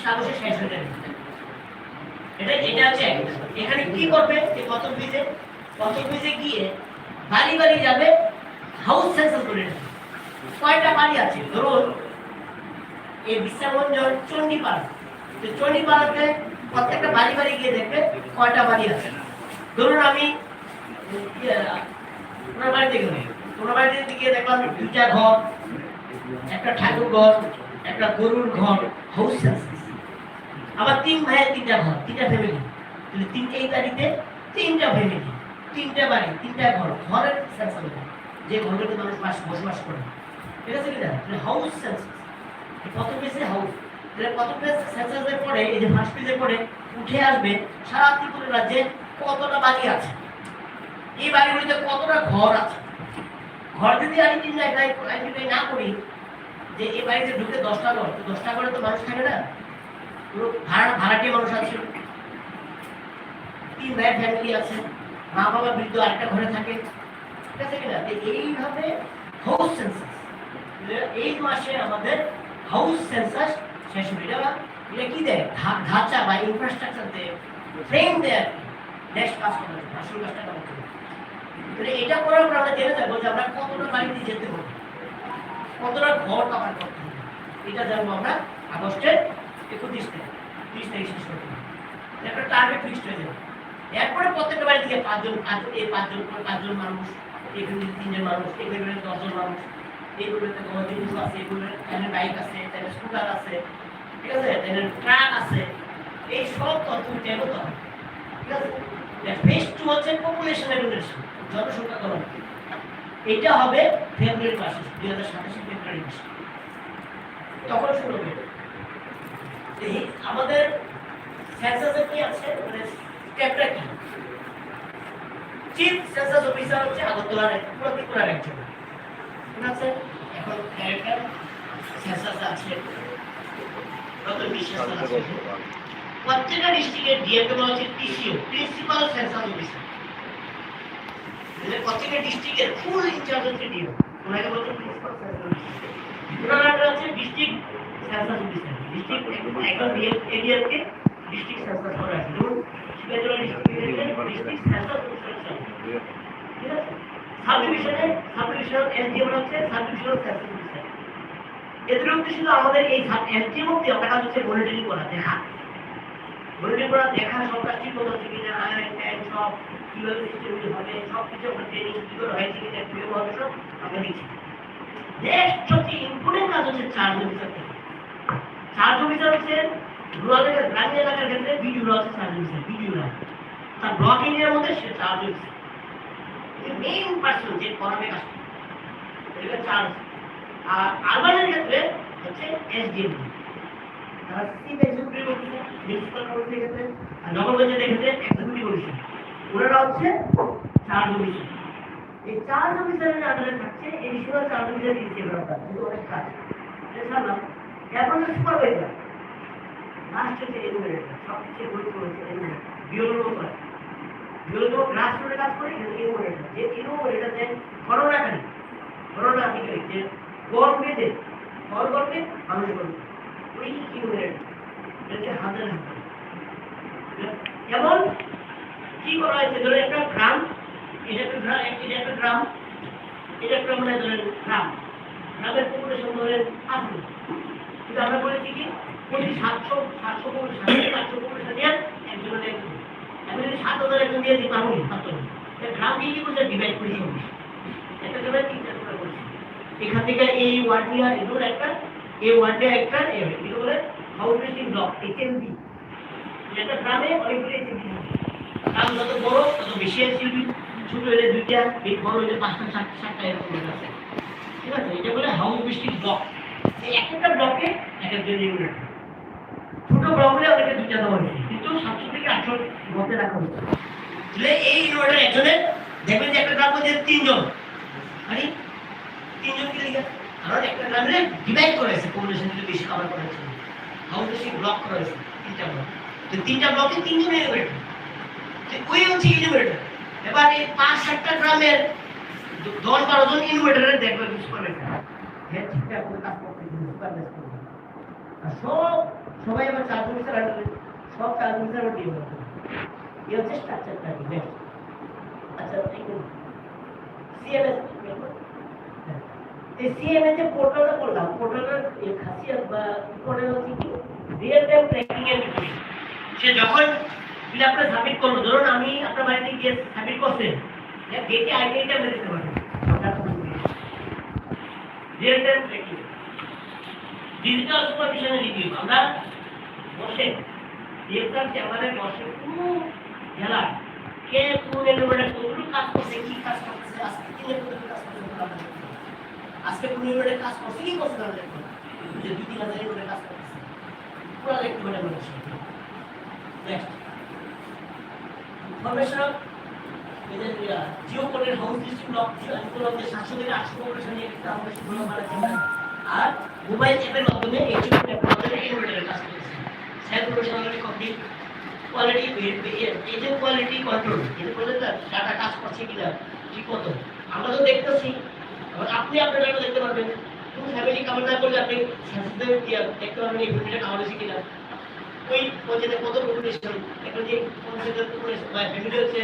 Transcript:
কাগজে শেষ হয়ে যাবে। এটা হচ্ছে এখানে কি করবে এই প্রথম পেজে গিয়ে বাড়ি বাড়ি যাবে, হাউস সেন্সাস করে নেবে। কয়টা বাড়ি আছে ধরুন এই বিশ্বাগঞ্জ চণ্ডীপাড়া, তো চণ্ডীপাড়াতে প্রত্যেকটা বাড়ি বাড়ি গিয়ে দেখবে কয়টা বাড়ি আছে। ধরুন আমি তোমার বাড়িতে গেলাম, তোমার বাড়িতে গিয়ে দেখলাম 2টা ঘর, একটা ঠাকুর ঘর, একটা গরুর ঘর, হাউস সেন্সাস। আবার 3 ভাইয়ের 3টা ঘর, 3টা ফ্যামিলি, তাহলে 3টা বাড়িতে 3টা ফ্যামিলি, 3টা বাড়ি, 3টা ঘর, ঘরের সেন্সাস হবে যে ঘরগুলোতে মানুষ বসবাস করে। ঠিক আছে কি না? তাহলে হাউস সেন্সাস কত পেজে হাউস, তাহলে কত পেজ সেন্সাসের পরে এই যে ফার্স্ট পেজে পড়ে উঠে আসবে সারা ত্রিপুরা রাজ্যে কতটা বাড়ি আছে, এই বাড়িগুলিতে কতটা ঘর আছে। ঘর যদি আইডেন্টিফাই না করি যে এই বাড়িতে ঢুকে 10টা ঘর, তো 10টা ঘরে তো মানুষ থাকে না, পুরো ভাড়াটিয়া মানুষ আছে, 3 ভাইয়ের ফ্যামিলি আছে, মা বাবা বৃদ্ধ আরেকটা ঘরে থাকে। ঠিক আছে কিনা? এইভাবে হাউস সেন্সাস, এই মাসে আমাদের হাউস সেন্সাস শেষ হবে। এটা কি দেয়? ধাঁচা বা ইনফ্রাস্ট্রাকচার দেয়, ফ্রেম দেয়। নেক্সট কাজ করতে হবে, আসল কাজটা করতে হবে। তাহলে এটা করার পর আমরা জেনে যাবো যে আমরা কতটা বাড়িতে যেতে হবে, কতটা ঘর কভার করতে হবে। এটা জানবো আমরা আগস্টের 31 তারিখ, 30 তারিখ শেষ করতে হবে। একটা টার্গেট ফিক্সড হয়ে যাবে। এরপরে প্রত্যেকটা বাড়ি থেকে 5 জন, এই 5 জন মানুষ, এখানে 3 জন মানুষ, এখানে 10 জন মানুষ, এইগুলোতে গণজিনিস আছে, এগুলো এখানে বাইক আছে, তাহলে স্কুটার আছে, ঠিক আছে, তাহলে ট্রাক আছে, এই সব তথ্য উঠে হতে হবে। ঠিক আছে, ফেজ 2 হচ্ছে পপুলেশন এডুকেশন, জনসংখ্যা গণনা। এটা হবে ফেব্রুয়ারি মাসে, 2027 ফেব্রুয়ারি মাসে, তখন শুরু হবে। আমাদের সেন্সাসে কি আছে, মানে স্টেপটা কি? চিফ সেন্সাস অফিসার হচ্ছে আগরতলার পুরো ত্রিপুরার একজন, ঠিক আছে। এখন ক্যারেক্টার সেন্সাস আছে, কত বিশেষ আছে। প্রত্যেকটা ডিস্ট্রিক্টের ডিএম হচ্ছে টিসিও, প্রিন্সিপাল সেন্সাস অফিসার। প্রত্যেকটা ডিস্ট্রিক্টের ফুল ইনচার্জ হচ্ছে ডিএম, ওনাকে বলছে প্রিন্সিপাল সেন্সাস অফিসার। ওনারা হচ্ছে ডিস্ট্রিক্ট সেন্সাস অফিসার, ডিস্ট্রিক্ট একদম এরিয়াকে ডিস্ট্রিক্ট সেন্সাস করে আছে। যেমন শিকারজলা ডিস্ট্রিক্ট সেন্সাস অফিসার, ঠিক আছে। সাবডিভিশনাল এসডিএম হচ্ছে সাবডিভিশনাল সেন্সাস অফিসার। এদের উদ্দেশ্য ছিল আমাদের এই এসডিএম অব্দি আমরা কাজ হচ্ছে মনিটরিং করা, দেখা, মনিটরিং করা, দেখা সব কাজ ঠিক মতো হচ্ছে কিনা, সব কিভাবে সিস্টেমগুলি হবে, সব কিছু আমরা ট্রেনিং কি করে হয়েছে কিনা, কিভাবে হবে সব আমরা দেখছি। নেক্সট সবচেয়ে ইম্পর্টেন্ট কাজ হচ্ছে চার্জ অফিসার। চার্জ অফিসার হচ্ছে রুরাল এলাকা, গ্রামীণ এলাকার ক্ষেত্রে বিডিও হচ্ছে চার্জ অফিসার, বিডিও না, তার ব্লক এরিয়ার মধ্যে সে চার্জ অফিসার, মেইন পার্সন যে করাবে কাজ, এটা চার্জ। আর আরবানের ক্ষেত্রে হচ্ছে এসডিএম, তারা চিফ এক্সিকিউটিভ অফিসার, মিউনিসিপাল কাউন্সিলের ক্ষেত্রে, আর নগরগঞ্জের ক্ষেত্রে এক্সিকিউটিভ অফিসার, ওনারা হচ্ছে চার্জ অফিসার। এই চার্জ অফিসারের আন্ডারে থাকছে এডিশনাল চার্জ অফিসার হিসেবে দরকার, কিন্তু অনেক কাজ এছাড়া এখন সুপারভাইজার, লাস্ট হচ্ছে এনুমারেটর, সবচেয়ে গুরুত্বপূর্ণ হচ্ছে এনুমারেটর, বিওলো করে, বিওলো গ্রাস রুটে কাজ করে, কিন্তু এনুমারেটর, যে এনুমারেটর দেন করোনাকারী, করোনা আধিকারিক, যে গড় বেঁধে ফল করবে মানুষ করবে, ওই এনুমারেটর হচ্ছে হাজার হাজার। যেমন কি করা হয়েছে, ধরো একটা গ্রাম, এটা একটা গ্রাম, এটা একটা মানে ধরেন গ্রাম, গ্রামের পপুলেশন ধরেন 800, কিন্তু আমরা বলেছি কি প্রতি 700 পপুলেশন নিয়ে একজনের, আমি যদি 7,000 একজন দিয়ে দিই পারবো না, গ্রামকে কি করছে ডিভাইড করে সব একটা গ্রামে 3টা করে করছে। এখান থেকে এই ওয়ার্ড নিয়ে এগুলো একটা, এই ওয়ার্ডে একটা, এগুলো বলে হাউস বিল্ডিং ব্লক, এইচএমবি। একটা গ্রামে অনেকগুলো এইচএমবি, গ্রাম যত বড় তত বেশি এইচএমবি, ছোট হলে 2টা, এই বড় হলে 5টা 7টা এরকম আছে, ঠিক আছে। এটা বলে হাউস বিল্ডিং ব্লক। এই একটা ব্লকে এক একজন ইউনিট, ছোট ব্লক হলে অনেকে 2টা দেওয়া হয়েছে, কিন্তু 700 থেকে 800 মধ্যে রাখা হয়েছে। তাহলে এই ইউনিটের একজনের দেখবেন যে একটা গ্রাম মধ্যে 3 জন, মানে 3 জন কি লিখা, কারণ একটা গ্রামে ডিভাইড করা হয়েছে, পপুলেশন যদি বেশি কভার করা হয়েছে, হাউস বিল্ডিং ব্লক করা হয়েছে 3টা ব্লক, তো 3টা ব্লকে 3 জন ইউনিট, ওই হচ্ছে ইউনিট। এবার এই 5-7টা গ্রামের 10-12 জন ইনভার্টারের দেখবে কিছু করবে না, হ্যাঁ ঠিকঠাক করে কাজ করতে সুপারভাইজ করবে, আর সবাই আবার চার মিনিটের আন্ডারে সব চার মিনিটের আবার দিয়ে দেবো এই হচ্ছে স্ট্রাকচার প্ল্যানিং নেক্সট আচ্ছা দেখুন সিএমএস এই সিএমএস যে পোর্টালটা করলাম পোর্টালের এই খাসিয়াত বা পোর্টাল হচ্ছে কি রিয়েল টাইম ট্র্যাকিং এর বিষয় সে যখন ফিলআপটা সাবমিট করলো ধরুন আমি আপনার বাড়িতে গিয়ে সাবমিট করছেন গেটে আইডিটা মেরে দিতে পারবেন রিয়েল টাইম ট্র্যাকিং ডিজিটাল সুপারভিশনের রিভিউ আমরা বসে ডিজিটাল ক্যামেরায় বসে পুরো জেলা কে কোন এলিমেন্টে কতটুকু কাজ করছে কি কাজ করতেছে আজকে কি লেভেলে কাজ করতেছে আজকে কোন এলিমেন্টে কাজ করছে কি করছে না দেখুন যে 2-3 এলিমেন্টে কাজ করতেছে পুরো দেখতে মানে বলছে নেক্সট ইনফরমেশন অফ জিও কোডের হাউস লিস্টিং ব্লক জিও যে 700 থেকে 800 কম্পিটিশন নিয়ে একটা আমরা শুরু করেছি আর মোবাইল অ্যাপের মাধ্যমে এইচটিএমএল অ্যাপের মাধ্যমে ইনভার্টারের কাজ করতেছে self professionally complete quality agent quality control এটা বলে ডাটা কাজ করছে কিনা ঠিক মতো আমরা তো দেখতেছি আপনি আপনার ডাটা দেখতে পারবেন পুরো ফ্যামিলি কাভার না করলে আপনি সাথে দেখতে পারবেন এই ফ্যামিলিটা কাভার হয়েছে কিনা ওই পর্যায়ে কত পপুলেশন একটা যে পঞ্চায়েতের পপুলেশন বা ফ্যামিলি হচ্ছে